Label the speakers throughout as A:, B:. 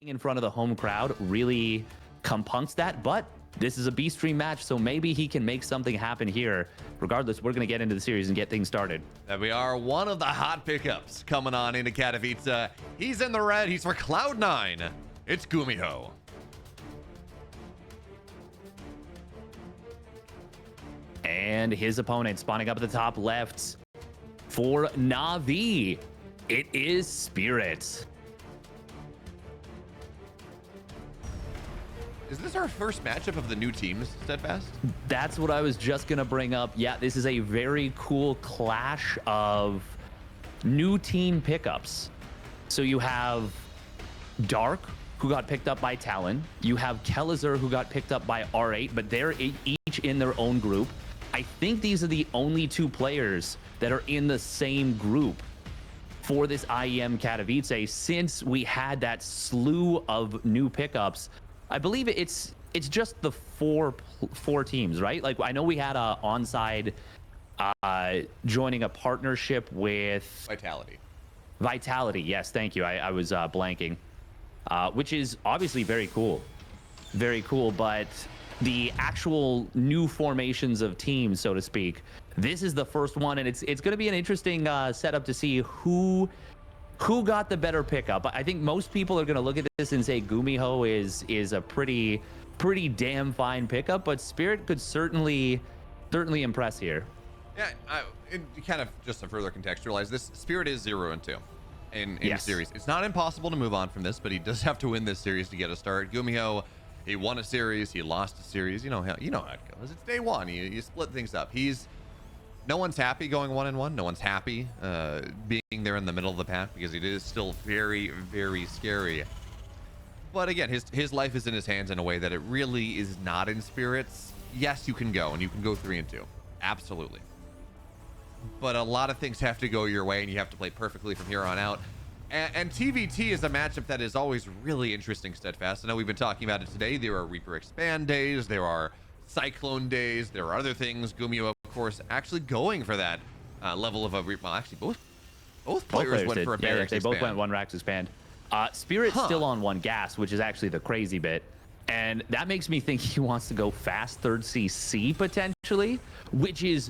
A: in front of the home crowd really compunks that, but this is a B stream match, so maybe he can make something happen here. Regardless, we're going to get into the series and get things started.
B: And we are one of the hot pickups coming on into Katowice. He's in the red. He's for Cloud9. It's GuMiho.
A: And his opponent spawning up at the top left for Na'Vi. It is Spirit.
B: Is this our first matchup of the new teams, Steadfast?
A: That's what I was just going to bring up. Yeah, this is a very cool clash of new team pickups. So you have Dark, who got picked up by Talon. You have Kelizer, who got picked up by R8, but they're each in their own group. I think these are the only two players that are in the same group for this IEM Katowice since we had that slew of new pickups. I believe it's just the four teams, right? Like, I know we had a Onside joining a partnership with Vitality. Yes, thank you. I was blanking, which is obviously very cool, but the actual new formations of teams, so to speak, this is the first one, and it's going to be an interesting setup to see who got the better pickup. I think most people are going to look at this and say GuMiho is a pretty damn fine pickup, but Spirit could certainly impress here.
B: Yeah, kind of just to further contextualize this, Spirit is 0-2 in the series. It's not impossible to move on from this, but he does have to win this series to get a start. GuMiho, he won a series, he lost a series. You know how it goes. It's day one. You split things up. No one's happy going 1-1. No one's happy being there in the middle of the pack because it is still very, very scary. But again, his life is in his hands in a way that it really is not in Spirit's. Yes, you can go, and you can go 3-2. Absolutely. But a lot of things have to go your way, and you have to play perfectly from here on out. And TVT is a matchup that is always really interesting, Steadfast. I know we've been talking about it today. There are Reaper Expand days. There are Cyclone days. There are other things. GuMiho, of course, actually going for that level of a Reaper. Well, actually, both players went for a barracks
A: they
B: expand.
A: both went one racks expand. Spirit's still on one gas, which is actually the crazy bit. And that makes me think he wants to go fast third CC potentially, which is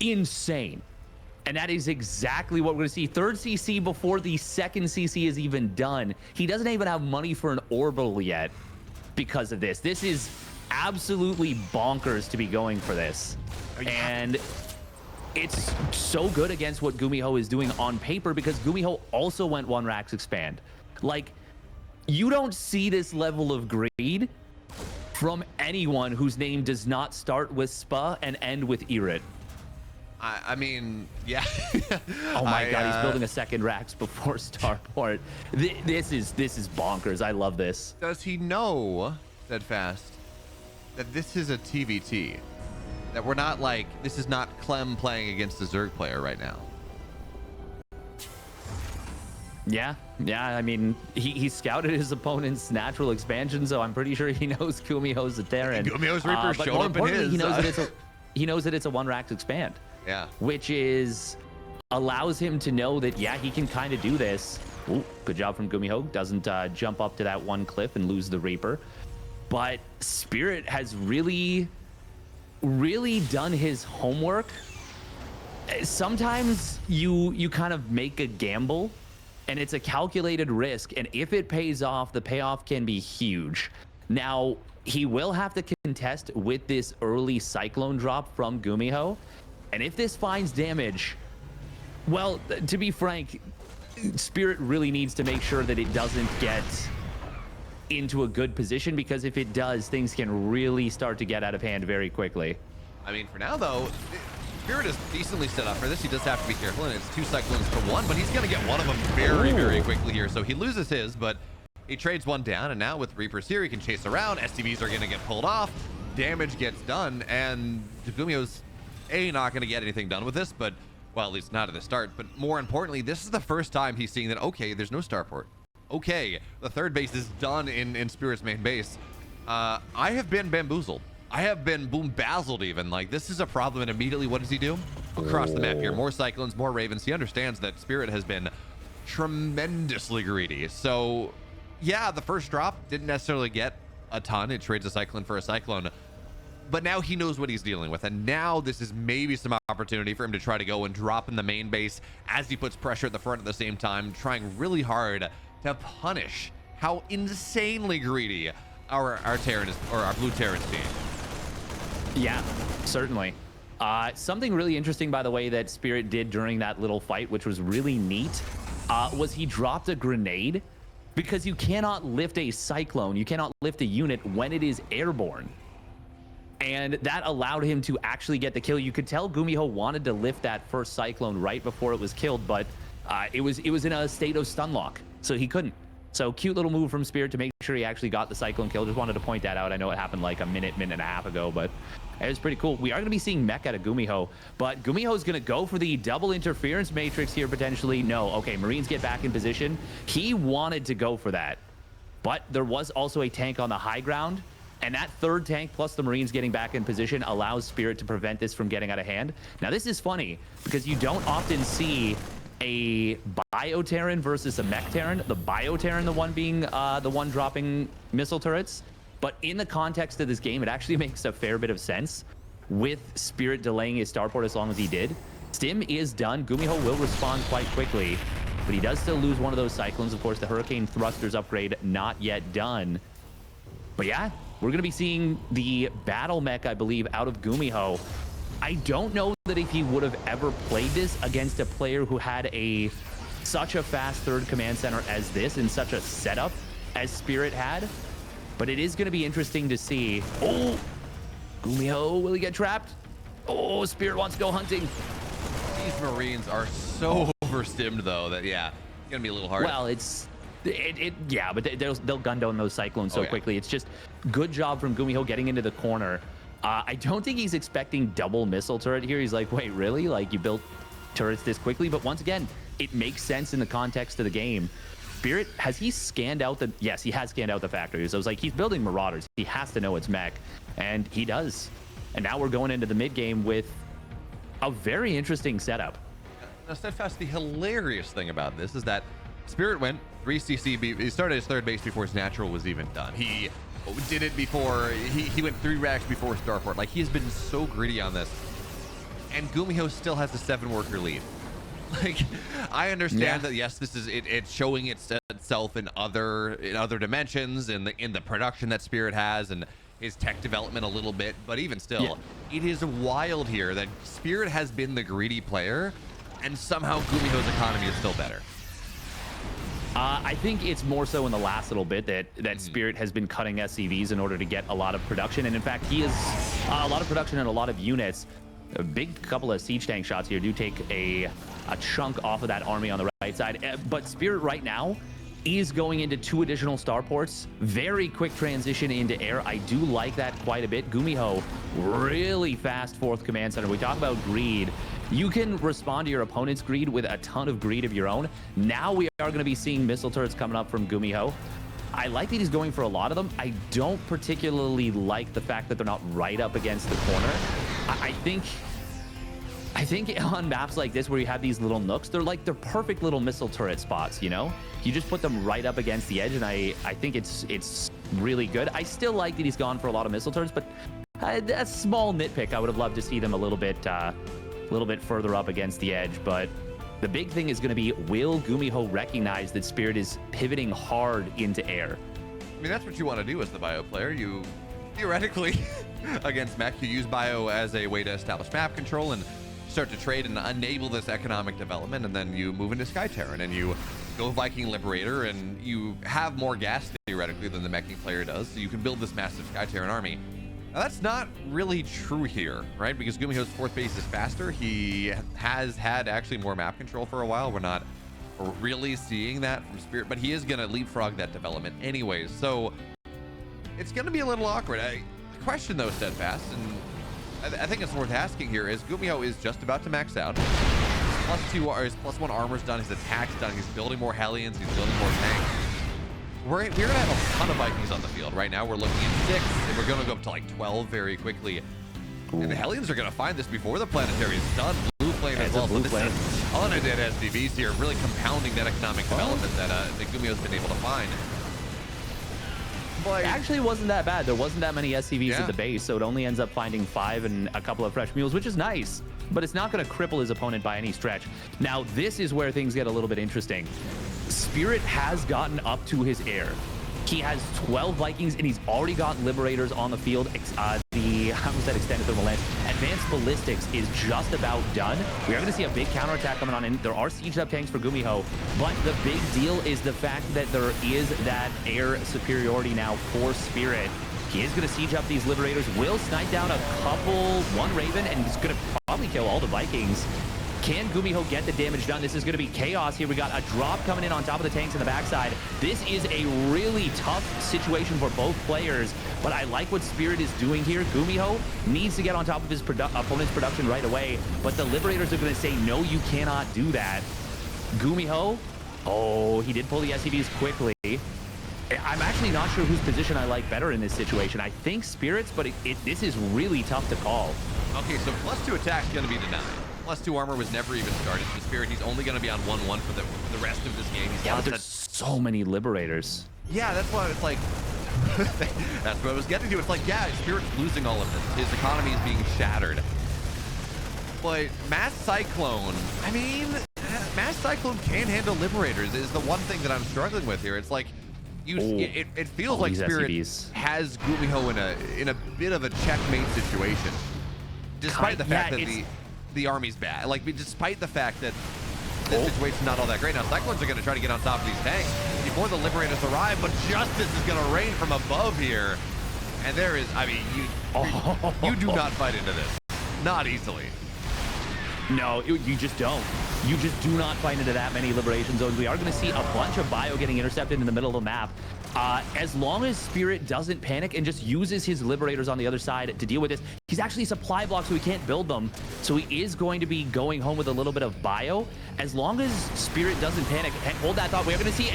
A: insane. And that is exactly what we're going to see. Third CC before the second CC is even done. He doesn't even have money for an orbital yet because of this. This is absolutely bonkers to be going for this. And it's so good against what GuMiho is doing on paper because GuMiho also went one racks expand. Like, you don't see this level of greed from anyone whose name does not start with SPA and end with Irit.
B: I mean, yeah.
A: Oh my God, he's building a second racks before Starport. This is bonkers. I love this.
B: Does he know, Steadfast, that this is a TVT? That we're not like, this is not Clem playing against a Zerg player right now?
A: Yeah. I mean, he scouted his opponent's natural expansion, so I'm pretty sure he knows GuMiho's a Terran.
B: GuMiho's Reaper
A: but
B: showed
A: more
B: up in his.
A: He knows that it's a one racks expand.
B: Yeah.
A: Which allows him to know that, yeah, he can kind of do this. Ooh, good job from GuMiho. Doesn't jump up to that one cliff and lose the Reaper. But Spirit has really done his homework. Sometimes you kind of make a gamble, and it's a calculated risk. And if it pays off, the payoff can be huge. Now, he will have to contest with this early Cyclone drop from GuMiho. And if this finds damage, well, to be frank, Spirit really needs to make sure that it doesn't get into a good position, because if it does, things can really start to get out of hand very quickly.
B: I mean, for now, though, Spirit is decently set up for this. He does have to be careful, and it's 2 Cyclones to 1, but he's going to get one of them very, very quickly here. So he loses his, but he trades one down, and now with Reapers here, he can chase around. STVs are going to get pulled off. Damage gets done, and GuMiho's not going to get anything done with this, but, well, at least not at the start. But more importantly, this is the first time he's seeing that, okay, there's no starport. Okay, the third base is done in Spirit's main base. I have been bamboozled. I have been boom-bazzled even. Like, this is a problem, and immediately what does he do? Across the map here, more Cyclones, more Ravens. He understands that Spirit has been tremendously greedy. So yeah, the first drop didn't necessarily get a ton. It trades a Cyclone for a Cyclone. But now he knows what he's dealing with. And now this is maybe some opportunity for him to try to go and drop in the main base as he puts pressure at the front at the same time, trying really hard to punish how insanely greedy our Terran is, or our blue Terran's being.
A: Yeah, certainly. Something really interesting, by the way, that Spirit did during that little fight, which was really neat, was he dropped a grenade, because you cannot lift a Cyclone, you cannot lift a unit when it is airborne. And that allowed him to actually get the kill. You could tell GuMiho wanted to lift that first Cyclone right before it was killed, but it was in a state of stun lock, so he couldn't. So cute little move from Spirit to make sure he actually got the Cyclone kill. Just wanted to point that out. I know it happened like a minute and a half ago, but it was pretty cool. We are going to be seeing mech out of GuMiho, but GuMiho is going to go for the double interference matrix here potentially. No, okay, Marines get back in position. He wanted to go for that, but there was also a tank on the high ground. And that third tank plus the Marines getting back in position allows Spirit to prevent this from getting out of hand. Now, this is funny because you don't often see a Bio-Terran versus a Mech Terran. The Bio-Terran, the one being the one dropping missile turrets. But in the context of this game, it actually makes a fair bit of sense with Spirit delaying his starport as long as he did. Stim is done. GuMiho will respond quite quickly, but he does still lose one of those Cyclones. Of course, the Hurricane Thrusters upgrade not yet done. But yeah, we're going to be seeing the battle mech, I believe, out of GuMiho. I don't know that if he would have ever played this against a player who had such a fast third command center as this and such a setup as Spirit had. But it is going to be interesting to see. Oh, GuMiho, will he get trapped? Oh, Spirit wants to go hunting.
B: These Marines are so overstimmed, though, that, yeah, it's going to be a little hard.
A: Well, yeah, but they'll gun down those Cyclones so quickly. It's just good job from GuMiho getting into the corner. I don't think he's expecting double missile turret here. He's like, wait, really? Like, you built turrets this quickly? But once again, it makes sense in the context of the game. Spirit, has he scanned out the... Yes, he has scanned out the factory. So it's like, he's building Marauders. He has to know it's mech, and he does. And now we're going into the mid game with a very interesting setup.
B: Now, Steadfast, the hilarious thing about this is that Spirit went 3 CC. He started his third base before his natural was even done. He did it before. He went 3 racks before starport. Like, he's been so greedy on this. And GuMiho still has a 7-worker lead. Like, I understand that, yes, this is it's showing itself in other dimensions, in the production that Spirit has and his tech development a little bit, but even still, it is wild here that Spirit has been the greedy player, and somehow GuMiho's economy is still better.
A: I think it's more so in the last little bit that Spirit has been cutting SCVs in order to get a lot of production. And in fact, he is a lot of production and a lot of units. A big couple of siege tank shots here do take a chunk off of that army on the right side. But Spirit right now is going into 2 additional starports. Very quick transition into air. I do like that quite a bit. GuMiho, really fast 4th command center. We talk about greed. You can respond to your opponent's greed with a ton of greed of your own. Now we are going to be seeing missile turrets coming up from GuMiho. I like that he's going for a lot of them. I don't particularly like the fact that they're not right up against the corner. I think on maps like this where you have these little nooks, they're perfect little missile turret spots, you know? You just put them right up against the edge, and I think it's really good. I still like that he's gone for a lot of missile turrets, but a small nitpick. I would have loved to see them a little bit further up against the edge. But the big thing is going to be, will GuMiho recognize that Spirit is pivoting hard into air?
B: I mean, that's what you want to do as the bio player. You theoretically, against mech, you use bio as a way to establish map control and start to trade and enable this economic development, and then you move into Sky Terran and you go Viking Liberator, and you have more gas theoretically than the meching player does, so you can build this massive Sky Terran army. Now, that's not really true here, right? Because GuMiho's 4th base is faster. He has had actually more map control for a while. We're not really seeing that from Spirit, but he is going to leapfrog that development anyways. So it's going to be a little awkward. Question, though, Steadfast, and I think it's worth asking here, is GuMiho is just about to max out. His +1 armor's done. His attack's done. He's building more Hellions. He's building more tanks. We're going to have a ton of Vikings on the field. Right now, we're looking at 6, and we're going to go up to like 12 very quickly. Ooh. And the Hellions are going to find this before the planetary is done. Blue flame as well. So this is undead SCVs here, really compounding that economic development that GuMiho's been able to find. Like,
A: actually wasn't that bad. There wasn't that many SCVs at the base, so it only ends up finding 5 and a couple of fresh mules, which is nice, but it's not going to cripple his opponent by any stretch. Now, this is where things get a little bit interesting. Spirit has gotten up to his heir. He has 12 Vikings, and he's already got Liberators on the field. I almost said extended thermal lance. Advanced ballistics is just about done. We are going to see a big counterattack coming on in. There are siege up tanks for GuMiho, but the big deal is the fact that there is that air superiority now for Spirit. He is going to siege up these Liberators, will snipe down a couple, one Raven, and he's going to probably kill all the Vikings. Can GuMiho get the damage done? This is going to be chaos here. We got a drop coming in on top of the tanks in the backside. This is a really tough situation for both players, but I like what Spirit is doing here. GuMiho needs to get on top of his opponent's production right away, but the Liberators are going to say, no, you cannot do that. GuMiho, oh, he did pull the SCVs quickly. I'm actually not sure whose position I like better in this situation. I think Spirit's, but this is really tough to call.
B: Okay, so +2 attack is going to be denied. +2 armor was never even started for Spirit. He's only going to be on 1-1 for the rest of this game.
A: Yeah, but there's so many Liberators.
B: Yeah, that's why it's like, that's what I was getting to. It's like, yeah, Spirit's losing all of this. His economy is being shattered. But Mass Cyclone, I mean, Mass Cyclone can handle Liberators is the one thing that I'm struggling with here. It's like, it feels like Spirit has GuMiho in a bit of a checkmate situation. Despite the fact that the army's bad. Like, despite the fact that this situation's not all that great. Now, Cyclones are going to try to get on top of these tanks before the Liberators arrive, but justice is going to rain from above here. And there is, I mean, you do not fight into this. Not easily.
A: No, you just don't. You just do not fight into that many liberation zones. We are going to see a bunch of bio getting intercepted in the middle of the map. As long as Spirit doesn't panic and just uses his Liberators on the other side to deal with this, he's actually supply blocked, so he can't build them. So he is going to be going home with a little bit of bio. As long as Spirit doesn't panic, hold that thought. We're going to see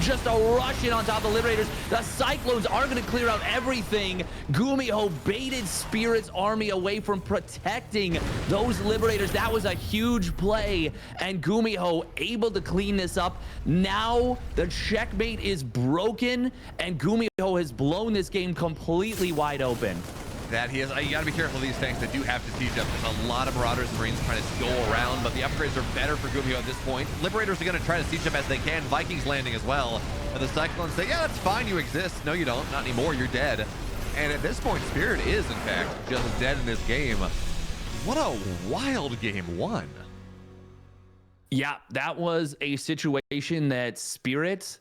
A: just a rush in on top of the Liberators. The Cyclones are going to clear out everything. GuMiho baited Spirit's army away from protecting those Liberators. That was a huge play, and GuMiho able to clean this up. Now the checkmate is broken, and GuMiho has blown this game completely wide open.
B: That he is. You got to be careful of these tanks that do have to siege up. There's a lot of Marauders and Marines trying to go around, but the upgrades are better for GuMiho at this point. Liberators are going to try to siege up as they can. Vikings landing as well. But the Cyclones say, yeah, that's fine. You exist. No, you don't. Not anymore. You're dead. And at this point, Spirit is, in fact, just dead in this game. What a wild game one.
A: Yeah, that was a situation that Spirit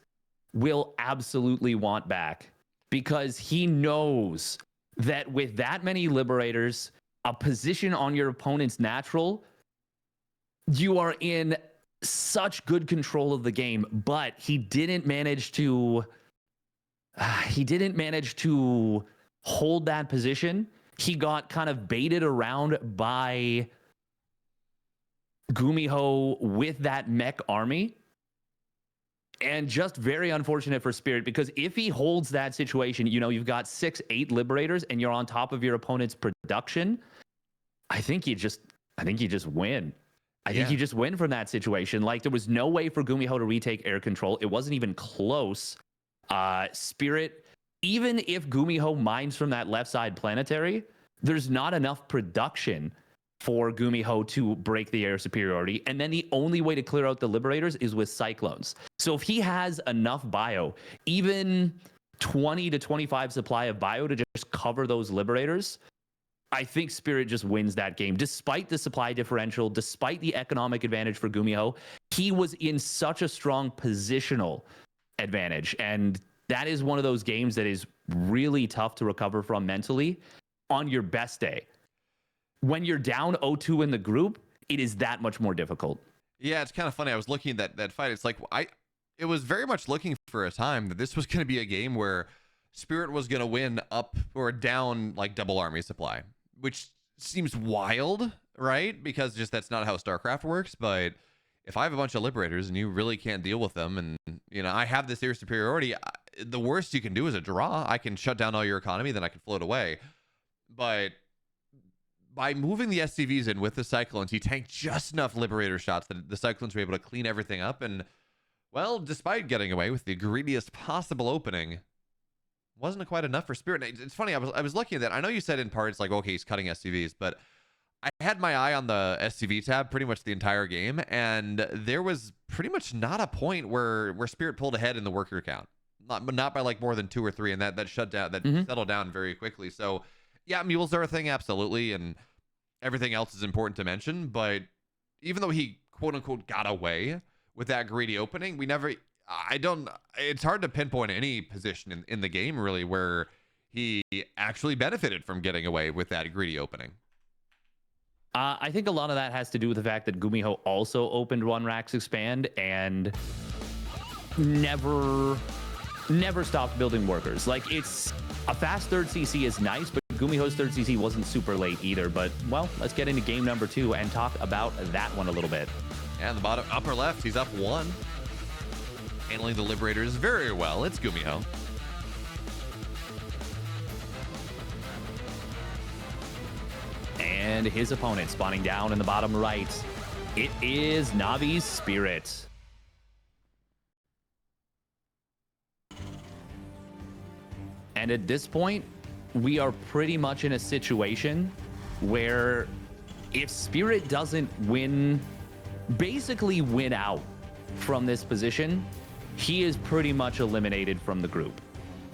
A: will absolutely want back, because he knows that with that many Liberators, a position on your opponent's natural, you are in such good control of the game. But he didn't manage to hold that position. He got kind of baited around by GuMiho with that mech army. And just very unfortunate for Spirit, because if he holds that situation, you know, you've got 6-8 Liberators and you're on top of your opponent's production, I think you just win. I think you just win from that situation. Like, there was no way for GuMiho to retake air control. It wasn't even close. Spirit, even if GuMiho mines from that left side planetary, there's not enough production for GuMiho to break the air superiority. And then the only way to clear out the Liberators is with Cyclones. So if he has enough bio, even 20 to 25 supply of bio to just cover those Liberators, I think Spirit just wins that game. Despite the supply differential, despite the economic advantage for GuMiho, he was in such a strong positional advantage. And that is one of those games that is really tough to recover from mentally on your best day. When you're down 0-2 in the group, it is that much more difficult.
B: Yeah, it's kind of funny. I was looking at that fight. It's like, it was very much looking for a time that this was going to be a game where Spirit was going to win up or down like double army supply, which seems wild, right? Because just that's not how StarCraft works. But if I have a bunch of Liberators and you really can't deal with them, and you know I have this air superiority, the worst you can do is a draw. I can shut down all your economy, then I can float away. But by moving the SCVs in with the Cyclones, he tanked just enough Liberator shots that the Cyclones were able to clean everything up. And, well, despite getting away with the greediest possible opening, wasn't quite enough for Spirit. It's funny, I was looking at that. I know you said in part it's like, okay, he's cutting SCVs, but I had my eye on the SCV tab pretty much the entire game, and there was pretty much not a point where Spirit pulled ahead in the worker count. Not by like more than 2 or 3, and that shut down, that settled down very quickly. So yeah, mules are a thing, absolutely, and everything else is important to mention. But even though he quote unquote got away with that greedy opening, it's hard to pinpoint any position in the game really where he actually benefited from getting away with that greedy opening.
A: I think a lot of that has to do with the fact that GuMiho also opened one Rax Expand and never stopped building workers. Like, it's a fast third CC is nice, but GuMiho's third CC wasn't super late either. But, well, let's get into game number 2 and talk about that one a little bit.
B: And the bottom upper left, he's up 1. Handling the Liberators very well. It's GuMiho.
A: And his opponent spawning down in the bottom right. It is Navi's Spirit. And at this point, we are pretty much in a situation where if Spirit doesn't basically win out from this position, he is pretty much eliminated from the group.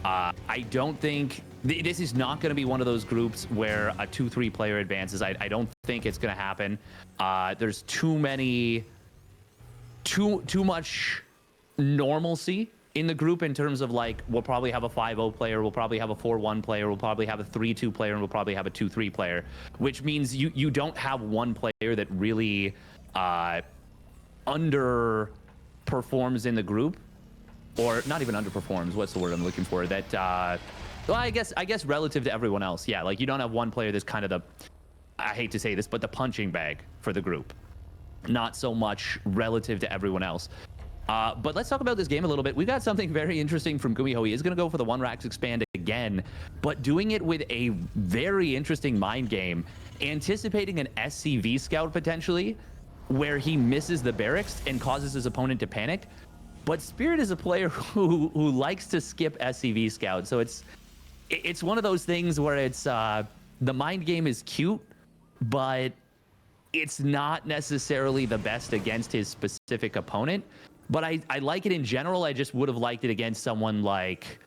A: I don't think this is not going to be one of those groups where a 2-3 player advances. I don't think it's going to happen. There's too much normalcy in the group in terms of, like, we'll probably have a 5-0 player, we'll probably have a 4-1 player, we'll probably have a 3-2 player, and we'll probably have a 2-3 player, which means you don't have one player that really underperforms in the group, or not even underperforms. What's the word I'm looking for? That well, I guess relative to everyone else, yeah. Like, you don't have one player that's kind of I hate to say this, but the punching bag for the group. Not so much relative to everyone else. But let's talk about this game a little bit. We've got something very interesting from GuMiho. He is going to go for the one Rax Expand again, but doing it with a very interesting mind game, anticipating an SCV scout potentially, where he misses the barracks and causes his opponent to panic. But Spirit is a player who likes to skip SCV scout, so it's one of those things where it's the mind game is cute, but it's not necessarily the best against his specific opponent. But I like it in general. I just would have liked it against someone like,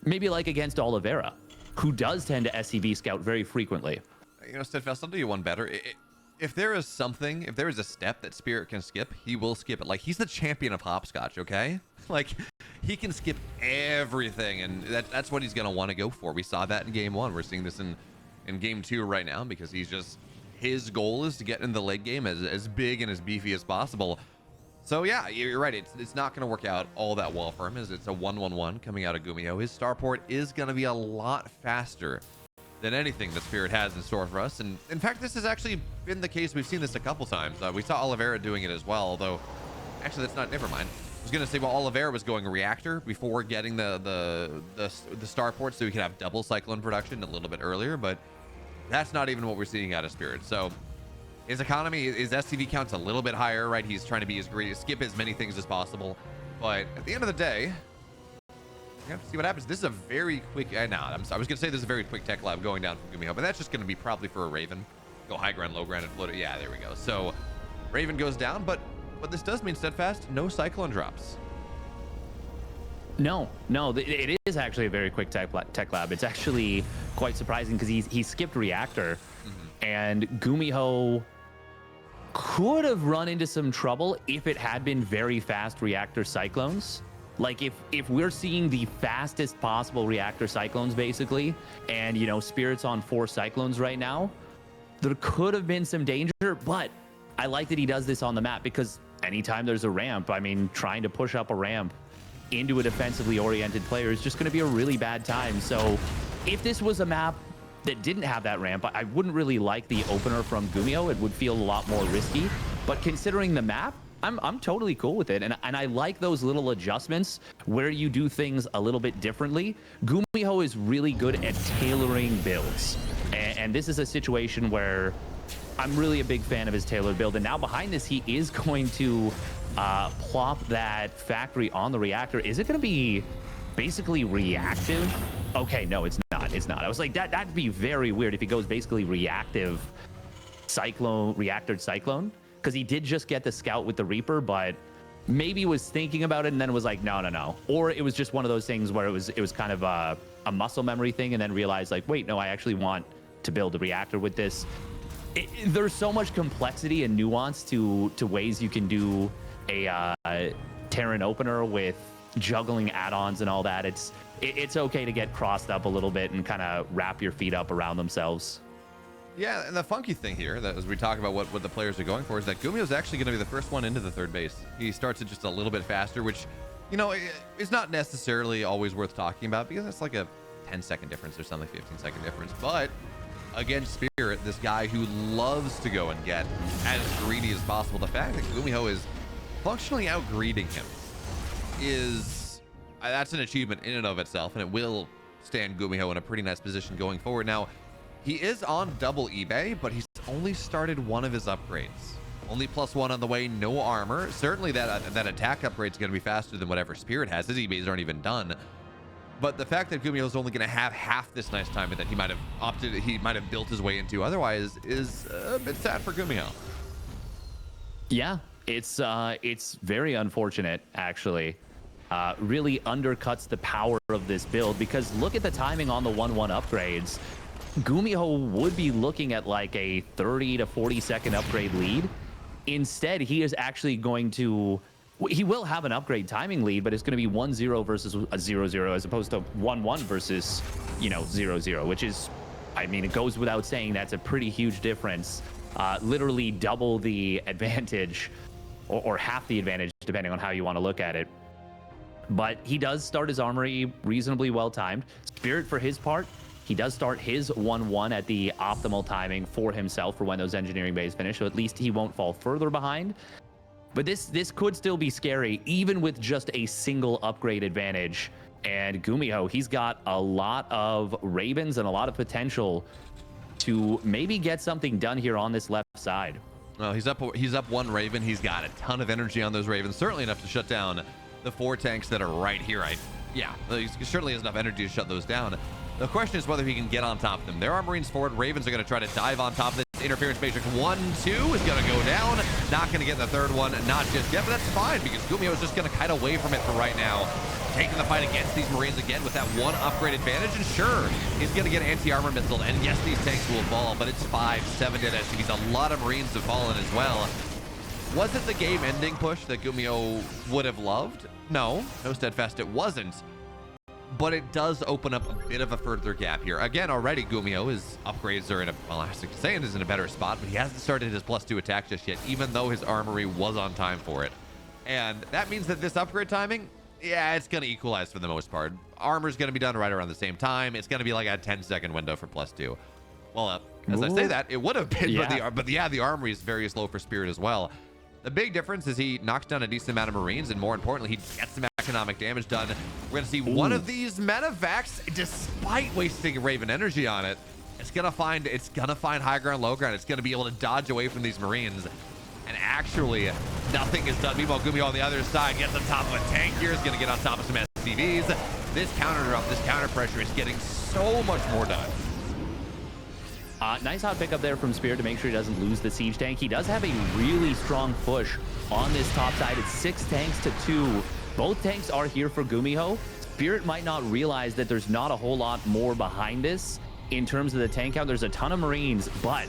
A: maybe like against Oliveira, who does tend to SCV scout very frequently.
B: You know, Steadfast, I'll do you one better. If there is a step that Spirit can skip, he will skip it. Like, he's the champion of hopscotch, okay? Like, he can skip everything, and that's what he's going to want to go for. We saw that in game 1. We're seeing this in game 2 right now, because his goal is to get in the late game as big and as beefy as possible. So yeah, you're right. It's not going to work out all that well for him, as it's a 1-1-1 coming out of GuMiho. His starport is going to be a lot faster than anything that Spirit has in store for us. And in fact, this has actually been the case. We've seen this a couple times. We saw Oliveira doing it as well, although actually that's not, never mind. I was going to say, well, Oliveira was going reactor before getting the starport, so he could have double cyclone production a little bit earlier, but that's not even what we're seeing out of Spirit. So his economy, his SCV count's a little bit higher, right? He's trying to be as greedy, skip as many things as possible. But at the end of the day, we have to see what happens. This is a very quick, I was going to say this is a very quick tech lab going down from GuMiho, but that's just going to be probably for a Raven. Go high ground, low ground, and float it. Yeah, there we go. So Raven goes down, but what this does mean, Steadfast, no cyclone drops.
A: No, it is actually a very quick tech lab. It's actually quite surprising because he skipped reactor, and GuMiho could have run into some trouble if it had been very fast reactor cyclones. Like, if we're seeing the fastest possible reactor cyclones, basically, and, you know, Spirit's on 4 cyclones right now, there could have been some danger. But I like that he does this on the map, because anytime there's a ramp, I mean, trying to push up a ramp into a defensively oriented player is just going to be a really bad time. So if this was a map that didn't have that ramp, I wouldn't really like the opener from GuMiho. It would feel a lot more risky. But considering the map, I'm totally cool with it. And I like those little adjustments where you do things a little bit differently. GuMiho is really good at tailoring builds. And this is a situation where I'm really a big fan of his tailored build. And now behind this, he is going to plop that factory on the reactor. Is it going to be basically reactive Okay, no, it's not. It's not. I was like, that'd be very weird if he goes basically reactive reactored cyclone, because he did just get the scout with the Reaper, but maybe was thinking about it and then was like, no. Or it was just one of those things where it was kind of a muscle memory thing, and then realized like, wait, no, I actually want to build a reactor with this. There's so much complexity and nuance to ways you can do a Terran opener with juggling add-ons and all that. It's okay to get crossed up a little bit and kind of wrap your feet up around themselves.
B: Yeah, and the funky thing here, that as we talk about what the players are going for, is that GuMiho is actually going to be the first one into the third base. He starts it just a little bit faster, which, you know, is not necessarily always worth talking about because it's like a 10-second difference or something, 15-second difference. But against Spirit, this guy who loves to go and get as greedy as possible, the fact that GuMiho is functionally out-greeding him that's an achievement in and of itself, and it will stand GuMiho in a pretty nice position going forward. Now, he is on double eBay, but he's only started one of his upgrades. Only +1 on the way, no armor. Certainly that attack upgrade is going to be faster than whatever Spirit has. His eBays aren't even done. But the fact that GuMiho is only going to have half this nice time that he might have built his way into otherwise is a bit sad for GuMiho.
A: Yeah, it's very unfortunate, actually. Really undercuts the power of this build, because look at the timing on the 1-1 upgrades. GuMiho would be looking at like a 30 to 40 second upgrade lead. Instead, he is actually going to, he will have an upgrade timing lead, but it's going to be 1-0 versus a 0-0 as opposed to 1-1 versus, 0-0, which is, I mean, it goes without saying that's a pretty huge difference. Literally double the advantage or half the advantage, depending on how you want to look at it. But he does start his armory reasonably well timed. Spirit, for his part, he does start his 1-1 at the optimal timing for himself for when those engineering bays finish, so at least he won't fall further behind. But this could still be scary, even with just a single upgrade advantage. And GuMiho, he's got a lot of Ravens and a lot of potential to maybe get something done here on this left side.
B: Well, he's up one Raven. He's got a ton of energy on those Ravens, certainly enough to shut down the 4 tanks that are right here. Yeah, he certainly has enough energy to shut those down. The question is whether he can get on top of them. There are Marines forward. Ravens are going to try to dive on top of this. Interference Matrix 1-2 is going to go down. Not going to get the third one, not just yet, but that's fine because GuMiho is just going to kite away from it for right now. Taking the fight against these Marines again with that one upgrade advantage, and sure, he's going to get anti-armor missile, and yes, these tanks will fall, but it's 5-7 dead SCVs. A lot of Marines have fallen as well. Was it the game-ending push that GuMiho would have loved? No, Steadfast, it wasn't. But it does open up a bit of a further gap here. Again, already GuMiho, his upgrades are in a, well, I was saying is in a better spot, but he hasn't started his +2 attack just yet, even though his armory was on time for it. And that means that this upgrade timing, yeah, it's going to equalize for the most part. Armor's going to be done right around the same time. It's going to be like a 10-second window for +2. Well, as I say that, it would have been, yeah. But the armory is very slow for Spirit as well. The big difference is he knocks down a decent amount of Marines, and more importantly, he gets some economic damage done. We're going to see one of these medevacs, despite wasting Raven energy on it, it's gonna find high ground, low ground. It's gonna be able to dodge away from these Marines, and actually nothing is done. Meanwhile, GuMiho on the other side gets on top of a tank here. Is gonna get on top of some SCVs. This counter drop, this counter pressure is getting so much more done.
A: Nice hot pickup there from Spirit to make sure he doesn't lose the siege tank. He does have a really strong push on this top side. It's 6 tanks to 2. Both tanks are here for GuMiho. Spirit might not realize that there's not a whole lot more behind this in terms of the tank count. There's a ton of Marines, but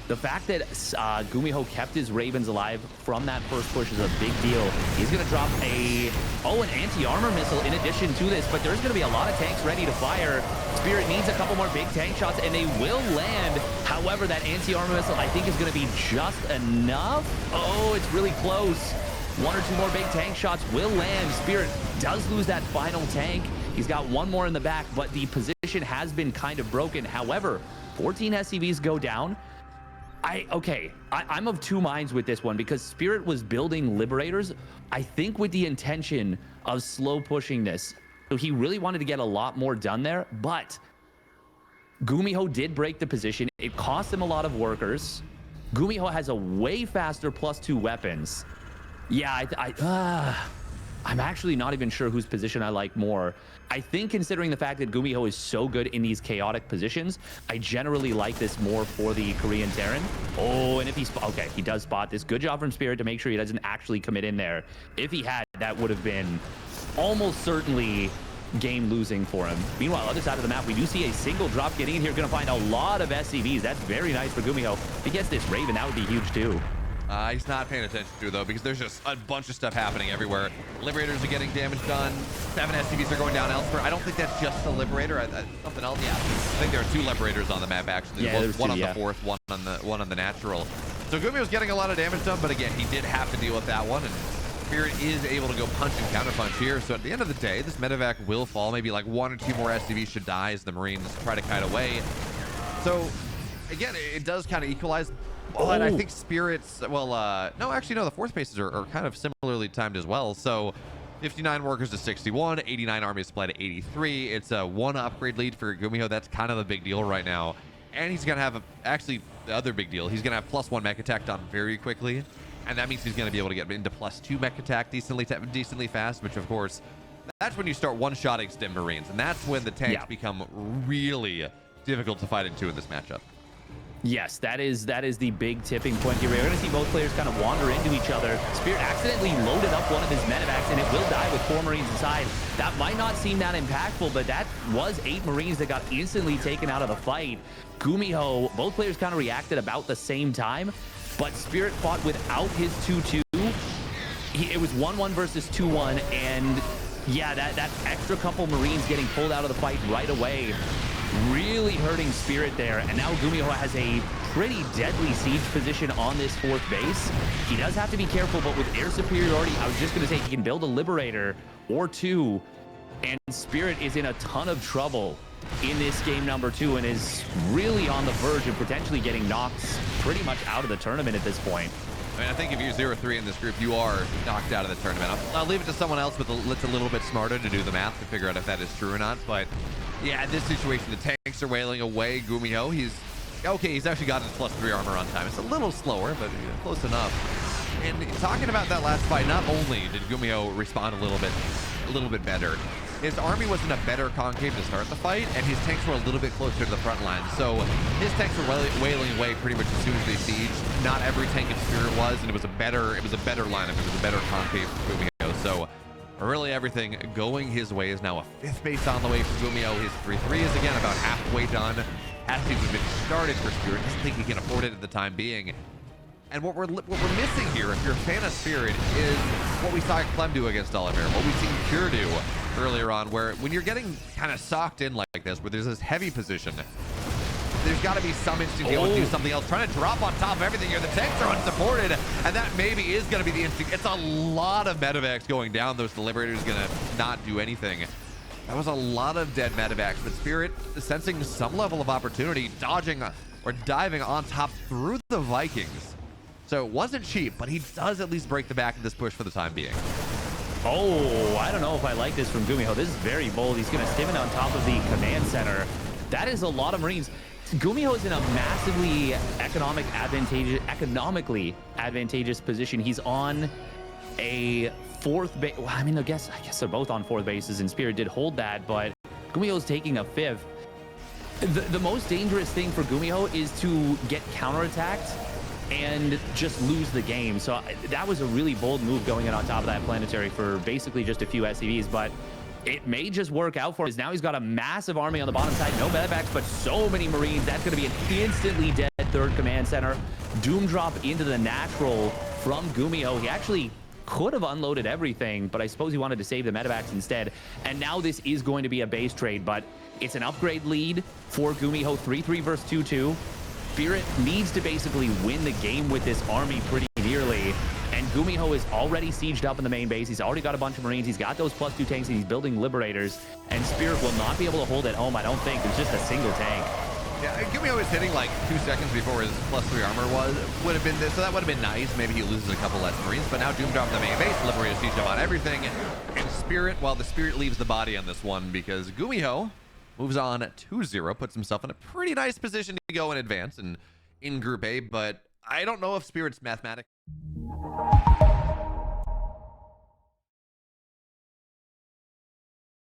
A: the fact that GuMiho kept his Ravens alive from that first push is a big deal. He's going to drop an anti-armor missile in addition to this, but there's going to be a lot of tanks ready to fire. Spirit needs a couple more big tank shots, and they will land. However, that anti-armor missile, I think, is going to be just enough. Oh, it's really close. 1 or 2 more big tank shots will land. Spirit does lose that final tank. He's got 1 more in the back, but the position has been kind of broken. However, 14 SCVs go down. I'm of 2 minds with this one because Spirit was building Liberators, I think, with the intention of slow pushing this. So he really wanted to get a lot more done there, but GuMiho did break the position. It cost him a lot of workers. GuMiho has a way faster +2 weapons. Yeah, I'm actually not even sure whose position I like more. I think considering the fact that GuMiho is so good in these chaotic positions, I generally like this more for the Korean Terran. Oh, and if he's okay, he does spot this. Good job from Spirit to make sure he doesn't actually commit in there. If he had, that would have been almost certainly game losing for him. Meanwhile, other side of the map, we do see a single drop getting in here. Going to find a lot of SCVs. That's very nice for GuMiho. If he gets this Raven, that would be huge too.
B: He's not paying attention to, though, because there's just a bunch of stuff happening everywhere. Liberators are getting damage done. 7 SCVs are going down elsewhere. I don't think that's just the Liberator. Something else. Yeah, I think there are 2 Liberators on the map, actually.
A: Yeah,
B: one on
A: two,
B: the fourth, one on the natural. So GuMiho's getting a lot of damage done, but again, he did have to deal with that one, and Spirit is able to go punch and counterpunch here. So at the end of the day, this medevac will fall. Maybe like 1 or 2 more SCVs should die as the Marines try to kite away. So again, it does kind of equalize. But I think Spirit's, well, no, actually, no, the fourth bases are kind of similarly timed as well. So 59 workers to 61, 89 army supply to 83. It's a 1 upgrade lead for GuMiho. That's kind of a big deal right now. And he's going to have, actually, the other big deal, he's going to have +1 mech attack done very quickly. And that means he's going to be able to get into +2 mech attack decently fast, which, of course, that's when you start one-shotting Stim Marines. And that's when the tanks become really difficult to fight into in this matchup.
A: Yes, that is the big tipping point here. We're going to see both players kind of wander into each other. Spirit accidentally loaded up one of his medevacs, and it will die with 4 Marines inside. That might not seem that impactful, but that was 8 Marines that got instantly taken out of the fight. GuMiho, both players kind of reacted about the same time, but Spirit fought without his 2-2. It was 1-1 versus 2-1, and yeah, that extra couple Marines getting pulled out of the fight right away really hurting Spirit there. And now GuMiho has a pretty deadly siege position on this 4th base. He does have to be careful, but with air superiority, I was just going to say he can build a Liberator or 2, and Spirit is in a ton of trouble in this game number 2 and is really on the verge of potentially getting knocked pretty much out of the tournament at this point.
B: I mean, I think if you're 0-3 in this group, you are knocked out of the tournament. I'll leave it to someone else that's a little bit smarter to do the math to figure out if that is true or not. But yeah, in this situation, the tanks are wailing away GuMiho. He's okay. He's actually got his +3 armor on time. It's a little slower, but close enough. And talking about that last fight, not only did GuMiho respond a little bit better, his army was in a better concave to start the fight, and his tanks were a little bit closer to the front line. So his tanks were wailing away pretty much as soon as they sieged. Not every tank in Spirit was, and it was a better lineup. It was a better concave for GuMiho. So really everything going his way. Is now a 5th base on the way for GuMiho. His 3-3 is again about halfway done. Has to have been started for Spirit. Doesn't think he can afford it at the time being. And what we're missing here, if you're a fan of Spirit, is what we saw Clem do against Oliver, what we've seen Pure do earlier on, where when you're getting kind of socked in like this, where there's this heavy position, there's got to be some instinct to be able to do something else. Trying to drop on top of everything here. The tanks are unsupported, and that maybe is going to be the instinct. It's a lot of medevacs going down. Those Liberators going to not do anything. That was a lot of dead medevacs, but Spirit sensing some level of opportunity, dodging or diving on top through the Vikings. So it wasn't cheap, but he does at least break the back of this push for the time being.
A: Oh, I don't know if I like this from GuMiho. This is very bold. He's going to stim it on top of the command center. That is a lot of Marines. GuMiho is in a massively economically advantageous position. He's on a 4th base. Well, I mean, I guess they're both on 4th bases, and Spirit did hold that, but GuMiho's taking a 5th. The most dangerous thing for GuMiho is to get counterattacked and just lose the game. So that was a really bold move going in on top of that planetary for basically just a few SCVs, but it may just work out for us. Now he's got a massive army on the bottom side, no medevacs, but so many Marines. That's going to be an instantly dead 3rd command center. Doom drop into the natural from GuMiho. He actually could have unloaded everything, but I suppose he wanted to save the medevacs instead. And now this is going to be a base trade, but it's an upgrade lead for GuMiho, 3-3 versus 2-2. Spirit needs to basically win the game with this army pretty nearly, and GuMiho is already sieged up in the main base. He's already got a bunch of Marines. He's got those +2 tanks, and he's building Liberators, and Spirit will not be able to hold it home, I don't think. It's just a single tank.
B: Yeah, GuMiho was hitting like 2 seconds before his +3 armor would have been this, so that would have been nice. Maybe he loses a couple less Marines, but now Doom drop the main base, Liberator siege up on everything, and Spirit, well, the Spirit leaves the body on this one because GuMiho moves on 2-0, puts himself in a pretty nice position to go in advance and in Group A, but I don't know if Spirit's mathematic.